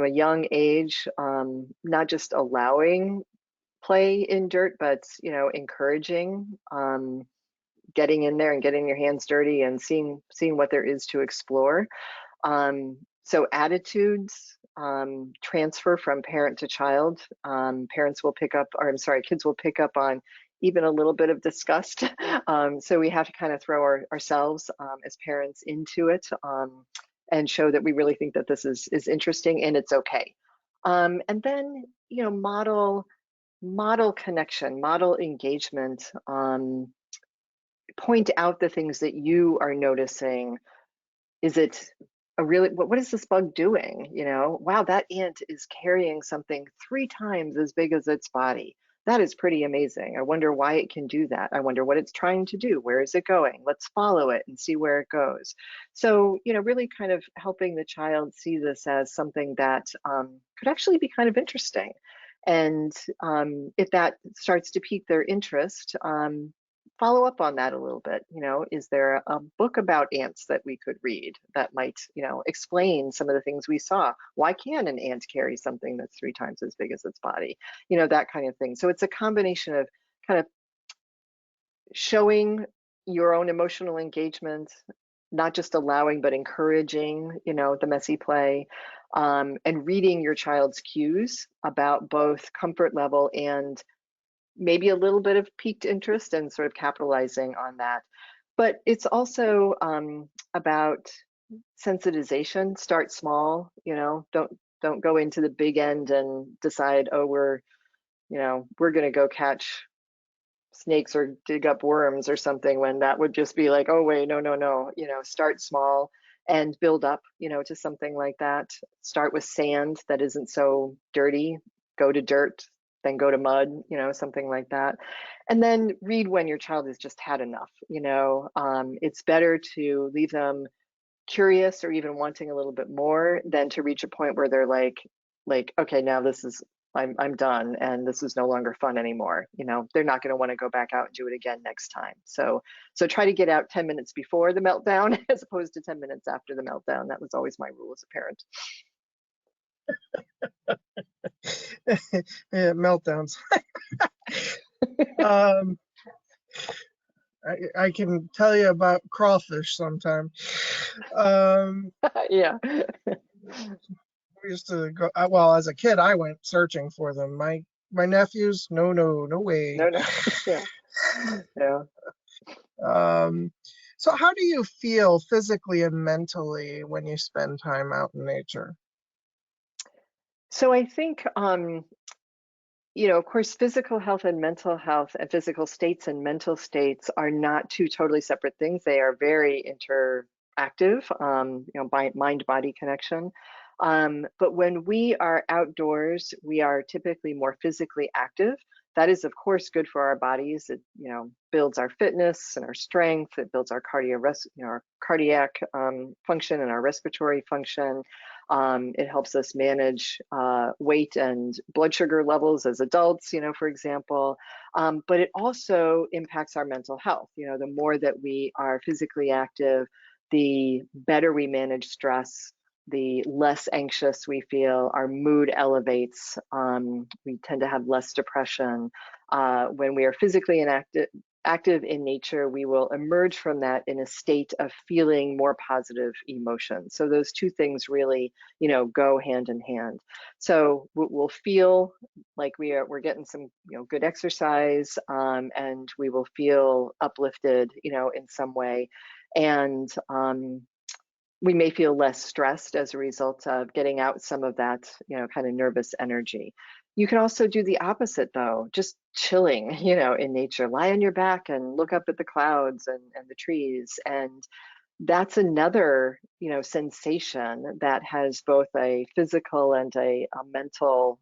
a young age, not just allowing play in dirt, but, encouraging, getting in there and getting your hands dirty and seeing what there is to explore. So attitudes transfer from parent to child. Parents will pick up, or I'm sorry, kids will pick up on even a little bit of disgust. So we have to kind of throw ourselves as parents into it, and show that we really think that this is interesting and it's okay. And then, model connection, model engagement. Point out the things that you are noticing. Is it a really, what is this bug doing? Wow, that ant is carrying something 3 times as big as its body. That is pretty amazing. I wonder why it can do that. I wonder what it's trying to do. Where is it going? Let's follow it and see where it goes. So, really kind of helping the child see this as something that could actually be kind of interesting. And if that starts to pique their interest, follow up on that a little bit. Is there a book about ants that we could read that might, explain some of the things we saw? Why can an ant carry something that's 3 times as big as its body? That kind of thing. So it's a combination of kind of showing your own emotional engagement, not just allowing, but encouraging, the messy play, and reading your child's cues about both comfort level and maybe a little bit of piqued interest and sort of capitalizing on that. But it's also about sensitization. Start small, don't go into the big end and decide, oh, we're going to go catch snakes or dig up worms or something, when that would just be like, oh wait, no, no, no. Start small and build up, to something like that. Start with sand that isn't so dirty, go to dirt, then go to mud, something like that. And then read when your child has just had enough. It's better to leave them curious or even wanting a little bit more than to reach a point where they're like, okay, now this is, I'm done and this is no longer fun anymore. They're not going to want to go back out and do it again next time. So try to get out 10 minutes before the meltdown as opposed to 10 minutes after the meltdown. That was always my rule as a parent. Yeah, meltdowns. um, I can tell you about crawfish sometime. Yeah. We used to go, well, as a kid, I went searching for them. My nephews, no, no, no way. No, no. Yeah. Yeah. So how do you feel physically and mentally when you spend time out in nature? So I think, of course, physical health and mental health, and physical states and mental states are not two totally separate things. They are very interactive, mind-body connection. But when we are outdoors, we are typically more physically active. That is, of course, good for our bodies. It, builds our fitness and our strength. It builds our cardiac function and our respiratory function. It helps us manage weight and blood sugar levels as adults, for example. But it also impacts our mental health. The more that we are physically active, the better we manage stress, the less anxious we feel, our mood elevates, we tend to have less depression. When we are physically active in nature, we will emerge from that in a state of feeling more positive emotions. So those two things really, go hand in hand. So we'll feel like we're getting some, good exercise, and we will feel uplifted, in some way. And we may feel less stressed as a result of getting out some of that, kind of nervous energy. You can also do the opposite though, just chilling, in nature, lie on your back and look up at the clouds and the trees. And that's another, sensation that has both a physical and a mental,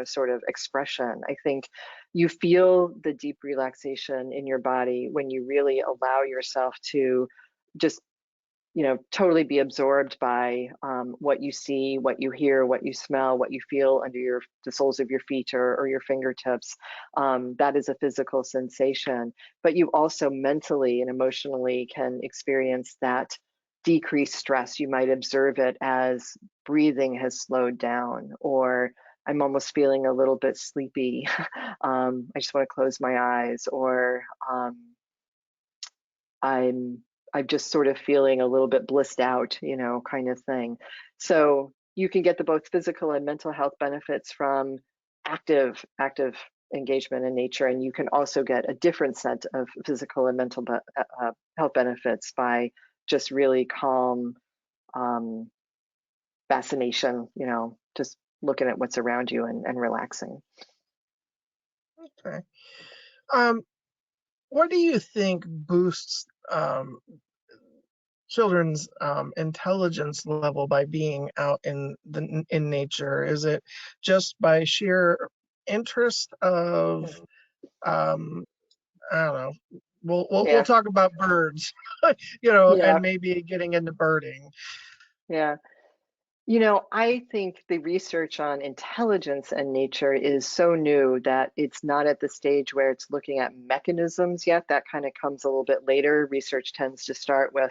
sort of expression. I think you feel the deep relaxation in your body when you really allow yourself to just totally be absorbed by what you see, what you hear, what you smell, what you feel under the soles of your feet or your fingertips. That is a physical sensation. But you also mentally and emotionally can experience that decreased stress. You might observe it as breathing has slowed down, or I'm almost feeling a little bit sleepy. I just want to close my eyes, or I'm just sort of feeling a little bit blissed out, kind of thing. So you can get the both physical and mental health benefits from active engagement in nature, and you can also get a different set of physical and mental health benefits by just really calm fascination, just looking at what's around you and relaxing. Okay. What do you think boosts children's intelligence level by being out in nature? Is it just by sheer interest of I don't know. We'll Yeah, talk about birds, yeah, and maybe getting into birding. yeah. I think the research on intelligence and nature is so new that it's not at the stage where it's looking at mechanisms yet. That kind of comes a little bit later. Research tends to start with,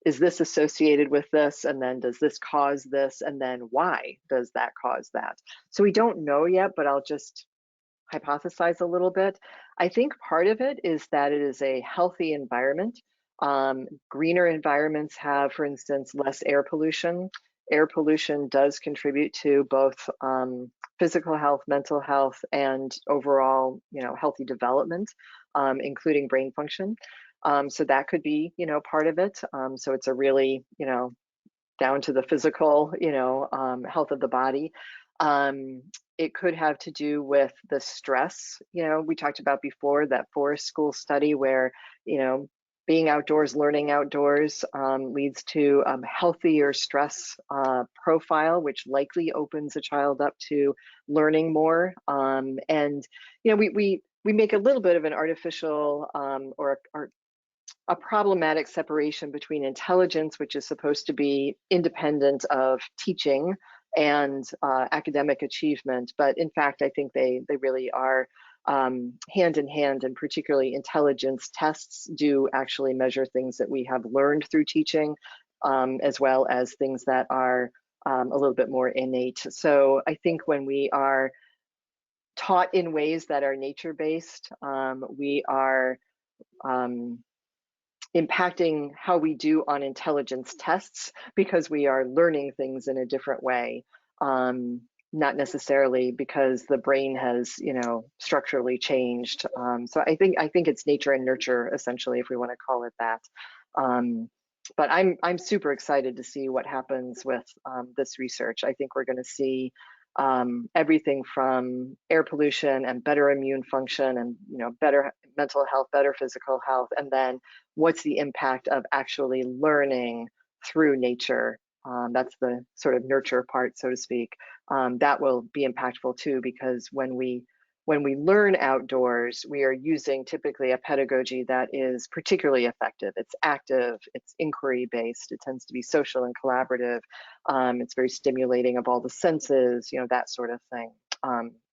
is this associated with this? And then does this cause this? And then why does that cause that? So we don't know yet, but I'll just hypothesize a little bit. I think part of it is that it is a healthy environment. Greener environments have, for instance, less air pollution. air pollution does contribute to both physical health, mental health, and overall, healthy development, including brain function. So that could be, part of it. So it's a really, down to the physical, health of the body. It could have to do with the stress. We talked about before that forest school study where, being outdoors, learning outdoors leads to a healthier stress profile, which likely opens a child up to learning more. And, we make a little bit of an artificial or a problematic separation between intelligence, which is supposed to be independent of teaching, and academic achievement. But in fact, I think they really are hand in hand, and particularly intelligence tests do actually measure things that we have learned through teaching, as well as things that are a little bit more innate. So I think when we are taught in ways that are nature-based, we are impacting how we do on intelligence tests because we are learning things in a different way, not necessarily because the brain has, structurally changed. So I think it's nature and nurture, essentially, if we want to call it that. But I'm super excited to see what happens with this research. I think we're going to see everything from air pollution and better immune function and better mental health, better physical health, and then what's the impact of actually learning through nature. That's the sort of nurture part, so to speak. That will be impactful too, because when we learn outdoors, we are using typically a pedagogy that is particularly effective. It's active, it's inquiry-based, it tends to be social and collaborative. It's very stimulating of all the senses, that sort of thing.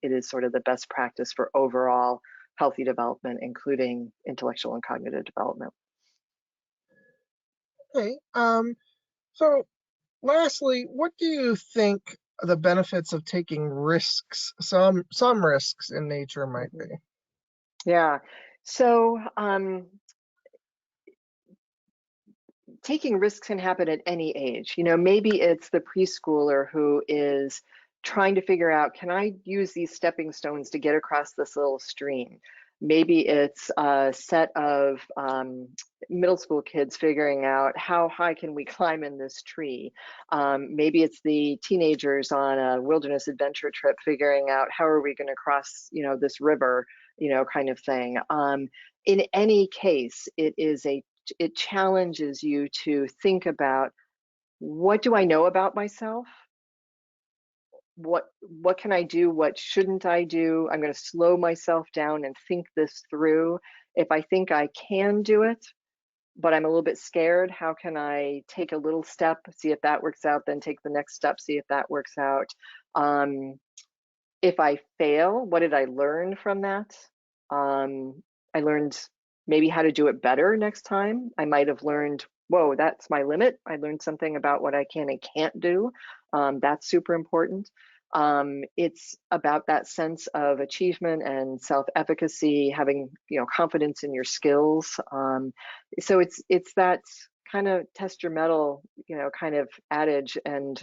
It is sort of the best practice for overall healthy development, including intellectual and cognitive development. Okay. So lastly, what do you think the benefits of taking risks, some risks in nature might be? Yeah. So taking risks can happen at any age. Maybe it's the preschooler who is trying to figure out, can I use these stepping stones to get across this little stream? Maybe it's a set of middle school kids figuring out, how high can we climb in this tree? Maybe it's the teenagers on a wilderness adventure trip figuring out, how are we going to cross, this river, kind of thing. In any case, it challenges you to think about, what do I know about myself? What can I do? What shouldn't I do? I'm going to slow myself down and think this through. If I think I can do it, but I'm a little bit scared, how can I take a little step, see if that works out, then take the next step, see if that works out. If I fail, what did I learn from that? I learned maybe how to do it better next time. I might have learned, whoa, that's my limit. I learned something about what I can and can't do. That's super important. It's about that sense of achievement and self-efficacy, having confidence in your skills. So it's that kind of test your mettle, kind of adage, and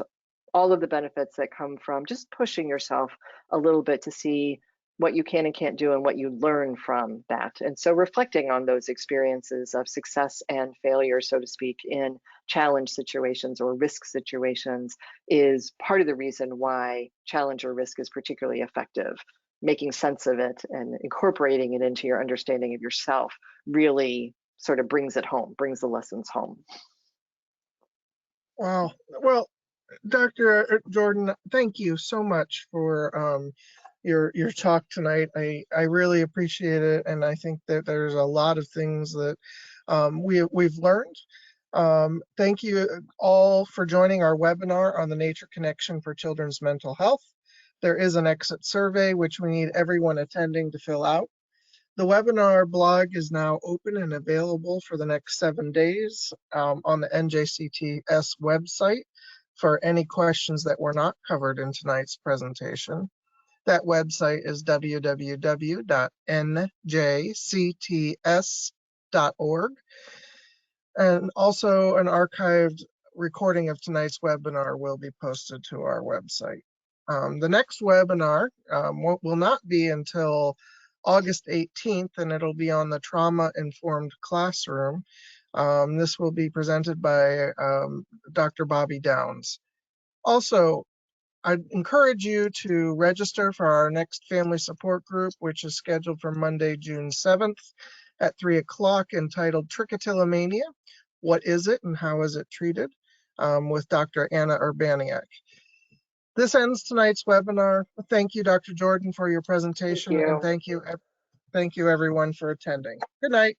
all of the benefits that come from just pushing yourself a little bit to see what you can and can't do and what you learn from that. And so reflecting on those experiences of success and failure, so to speak, in challenge situations or risk situations is part of the reason why challenge or risk is particularly effective. Making sense of it and incorporating it into your understanding of yourself really sort of brings it home, brings the lessons home. Wow. Well, Dr. Jordan, thank you so much for your talk tonight. I really appreciate it, and I think that there's a lot of things that we've learned. Thank you all for joining our webinar on the nature connection for children's mental health. There is an exit survey which we need everyone attending to fill out. The webinar blog is now open and available for the next 7 days on the NJCTS website for any questions that were not covered in tonight's presentation. That website is www.njcts.org. And also an archived recording of tonight's webinar will be posted to our website. The next webinar will not be until August 18th, and it'll be on the trauma-informed classroom. This will be presented by Dr. Bobby Downs. Also, I'd encourage you to register for our next family support group, which is scheduled for Monday, June 7th at 3 o'clock, entitled Trichotillomania, What is it and how is it treated? With Dr. Anna Urbaniak. This ends tonight's webinar. Thank you, Dr. Jordan, for your Thank presentation, and you. thank you everyone for attending. Good night.